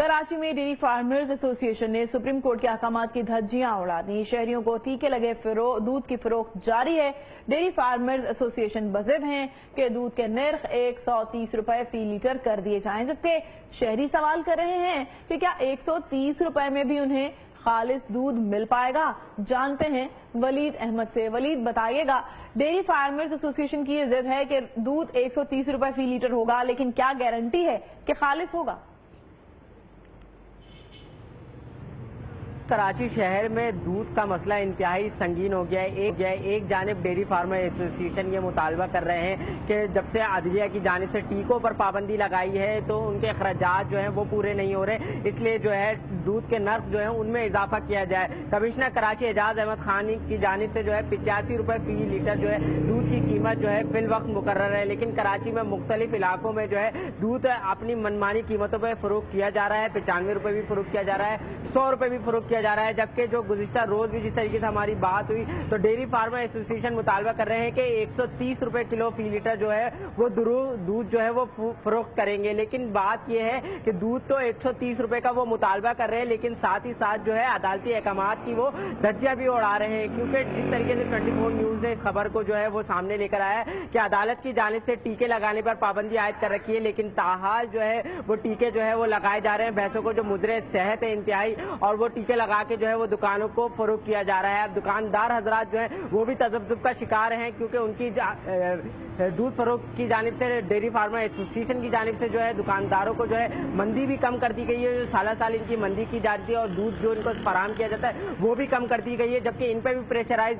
कराची में dairy farmers association ने supreme court के अहकामात की धज्जियां उड़ा दी। शहरियों को टीके लगे दूध की फरोख्त जारी है। डेयरी फार्मर्स एसोसिएशन बज़िद हैं कि दूध के निर्ख 130 रुपए फी लीटर कर दिए जाएं, जबकि शहरी सवाल कर रहे हैं कि क्या 130 रुपए में भी उन्हें खालिस दूध मिल पाएगा। जानते हैं वलीद अहमद से। वलीद, बताइएगा, डेयरी फार्मर्स एसोसिएशन की ये जिद है कि दूध 130 रुपए फी लीटर होगा, लेकिन क्या गारंटी है कि खालिस होगा? कराची शहर में दूध का मसला इंतहाई संगीन हो गया है। एक जानिब डेयरी फार्मर एसोसिएशन ये मुतालबा कर रहे हैं कि जब से अदलिया की जानिब से टीकों पर पाबंदी लगाई है तो उनके अखराजात जो हैं वो पूरे नहीं हो रहे, इसलिए जो है दूध के नर्ख जो है उनमें इजाफा किया जाए। कमिश्नर कराची एजाज अहमद खान की जानिब से जो है 85 रुपए फी लीटर जो है दूध की कीमत जो है फिल वक्त मुकर्रर है, लेकिन कराची में मुख्तलिफ इलाकों में जो है दूध अपनी मनमानी कीमतों पर फरोख्त किया जा रहा है। 95 रुपए भी फरोख्त किया जा रहा है, 100 रुपए भी फरोख्त किया जा रहा है। जबकि जो गुज़िश्ता रोज भी जिस तरीके से हमारी बात हुई तो डेयरी फार्मर एसोसिएशन मुतालबा कर रहे हैं कि 130 रुपए किलो फी लीटर जो है वो दूध जो है वो फरोख्त करेंगे। लेकिन बात यह है कि दूध तो 130 रुपए का वो मुतालबा कर रहे हैं, लेकिन साथ ही साथ जो है अदालती अहकामात की वो धज्जियां भी उड़ा रहे हैं, क्योंकि जिस तरीके से 24 न्यूज ने इस खबर को जो है वो सामने लेकर आया है कि अदालत की जानिब से टीके लगाने पर पाबंदी आयद कर रखी है, लेकिन ताहाल जो है वो टीके जो है वो लगाए जा रहे हैं। भैंसों को जो मुजरे सेहत है इंतहाई, और वो टीके लगा के जो है वो दुकानों को फरोख्त किया जा रहा है। अब दुकानदार हजरात जो है वो भी तजब्जुब का शिकार हैं, क्योंकि उनकी दूध फरोख्त की जानिब से डेयरी फार्मर एसोसिएशन की जानिब से जो है दुकानदारों को जो है मंदी भी कम कर दी गई है। जो साल इनकी मंदी की जाती है और दूध जो इनको फराहम किया जाता है वो भी कम कर दी गई है, जबकि इन पर भी प्रेशराइज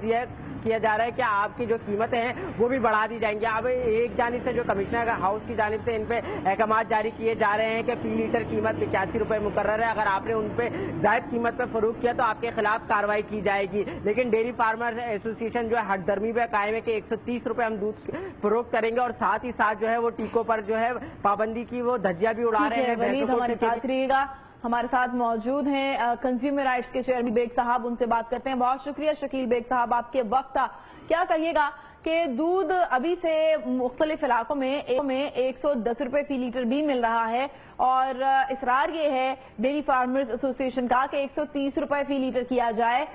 किया जा रहा है कि आपकी जो कीमतें हैं वो भी बढ़ा दी जाएंगी। अब एक जानिब से जो कमिश्नर हाउस की जानिब से इन पे अहकामात जारी किए जा रहे हैं कि फी लीटर कीमत 85 रुपए मुकर्रर है, अगर आपने उन पे जायद कीमत पर फरोख्त किया तो आपके खिलाफ कार्रवाई की जाएगी। लेकिन डेयरी फार्मर एसोसिएशन जो है हटदर्मी पे कायम है कि 130 रुपए हम दूध फरोख्त करेंगे, और साथ ही साथ जो है वो टीकों पर जो है पाबंदी की वो धज्जियां भी उड़ा रहे हैं। हमारे साथ मौजूद हैं कंज्यूमर राइट्स के चेयरमैन बेग साहब, उनसे बात करते हैं। बहुत शुक्रिया शकील बेग साहब, आपके वक्त का क्या कहिएगा कि दूध अभी से मुख्तलिफ इलाकों में 110 रुपए फी लीटर भी मिल रहा है, और इसरार ये है डेयरी फार्मर्स एसोसिएशन का कि 130 रुपए फी लीटर किया जाए।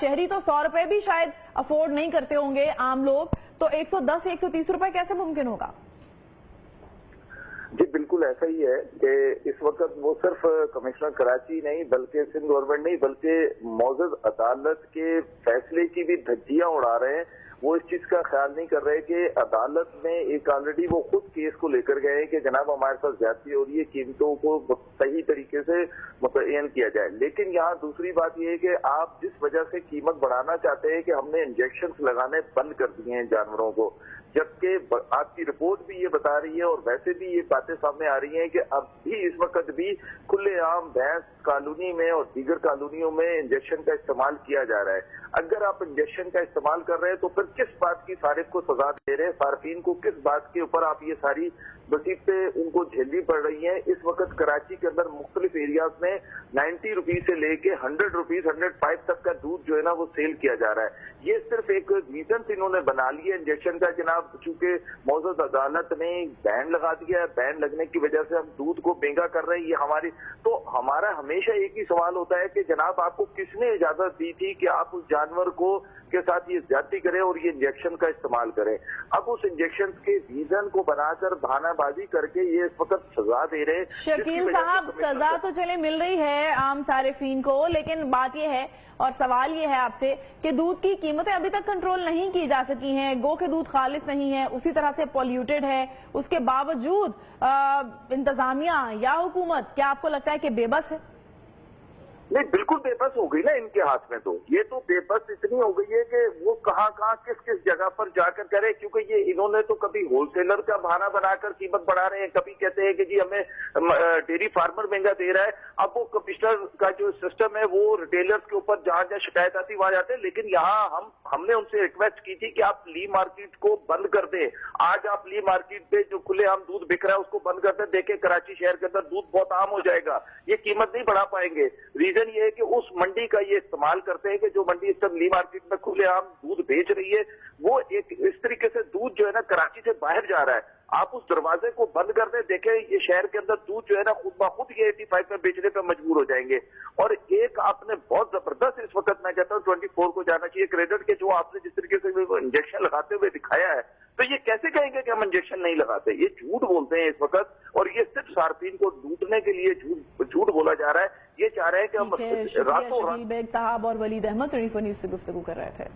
शहरी तो 100 रुपए भी शायद अफोर्ड नहीं करते होंगे, आम लोग, तो 110-130 रुपए कैसे मुमकिन होगा? जी बिल्कुल ऐसा ही है कि इस वक्त वो सिर्फ कमिश्नर कराची नहीं बल्कि सिंध गवर्नमेंट नहीं बल्कि मौजूद अदालत के फैसले की भी धज्जियां उड़ा रहे हैं। वो इस चीज का ख्याल नहीं कर रहे कि अदालत में एक ऑलरेडी वो खुद केस को लेकर गए हैं कि जनाब हमारे साथ ज्यादती हो रही है, कीमतों को सही तरीके से मुतय्यन किया जाए। लेकिन यहाँ दूसरी बात यह है कि आप जिस वजह से कीमत बढ़ाना चाहते हैं कि हमने इंजेक्शन लगाने बंद कर दिए हैं जानवरों को, जबकि आपकी रिपोर्ट भी ये बता रही है और वैसे भी ये बातें सामने आ रही हैं कि अब भी इस वक्त भी खुलेआम भैंस कॉलोनी में और दीगर कॉलोनियों में इंजेक्शन का इस्तेमाल किया जा रहा है। अगर आप इंजेक्शन का इस्तेमाल कर रहे हैं तो फिर किस बात की सारिफ को सजा दे रहे हैं, सार्फिन को किस बात के ऊपर आप ये सारी मुसीबतें उनको झेलनी पड़ रही हैं। इस वक्त कराची के अंदर मुख्तलिफ एरियाज में 90 रुपीज से लेके 100 रुपीज 105 तक का दूध जो है ना वो सेल किया जा रहा है। ये सिर्फ एक रीजन इन्होंने बना लिया इंजेक्शन का, जनाब चूंकि मौजूद अदालत ने बैन लगा दिया है, बैन लगने की वजह से हम दूध को महंगा कर रहे हैं। ये हमारी तो हमारा हमेशा एक ही सवाल होता है कि जनाब आपको किसने इजाजत दी थी कि आप उस जानवर को के साथ ये ज्यादती करें और ये इंजेक्शन का इस्तेमाल करें। अब उस इंजेक्शन के रीजन को बनाकर बहानाबाजी करके ये इस वक्त सजा दे रहे। शकील साहब, सजा तो चले मिल रही है आम सारिफीन को, लेकिन बात ये है और सवाल ये है आपसे कि दूध की कीमतें अभी तक कंट्रोल नहीं की जा सकी हैं। गो के दूध खालिस नहीं है, उसी तरह से पॉल्यूटेड है, उसके बावजूद इंतजामिया या हुकूमत, क्या आपको लगता है कि बेबस है? नहीं, बिल्कुल बेबस हो गई ना इनके हाथ में। तो ये तो बेबस इतनी हो गई है कि वो कहाँ किस किस जगह पर जाकर करे, क्योंकि ये इन्होंने तो कभी होलसेलर का बहाना बनाकर कीमत बढ़ा रहे हैं, कभी कहते हैं कि जी हमें डेयरी फार्मर महंगा दे रहा है। अब वो कमिश्नर का जो सिस्टम है वो रिटेलर्स के ऊपर जहां जहां शिकायत आती वहां जाते हैं। लेकिन यहाँ हमने उनसे रिक्वेस्ट की थी कि आप ली मार्केट को बंद कर दें। आज आप ली मार्केट पे जो खुलेआम दूध बिक रहा है उसको बंद कर दें, देखें कराची शहर के अंदर दूध बहुत आम हो जाएगा, ये कीमत नहीं बढ़ा पाएंगे। रीजन ये है कि उस मंडी का ये इस्तेमाल करते हैं कि जो मंडी इस टाइम ली मार्केट में खुलेआम दूध बेच रही है वो एक इस तरीके से दूध जो है ना कराची से बाहर जा रहा है। आप उस दरवाजे को बंद कर दें, देखें ये शहर के अंदर दूध जो है ना खुद ब खुद ये 85 में बेचने पे मजबूर हो जाएंगे। और एक आपने बहुत जबरदस्त इस वक्त मैं कहता हूँ 24 को जाना चाहिए क्रेडिट के, जो आपने जिस तरीके से इंजेक्शन लगाते हुए दिखाया है, तो ये कैसे कहेंगे कि हम इंजेक्शन नहीं लगाते? ये झूठ बोलते हैं इस वक्त, और ये सिर्फ सार्फिन को लूटने के लिए झूठ बोला जा रहा है। ये चाह रहे हैं कि हम रातों रात बेग साहब और वलीद अहमद 24 न्यूज़ से गुफ्तगू कर रहे थे।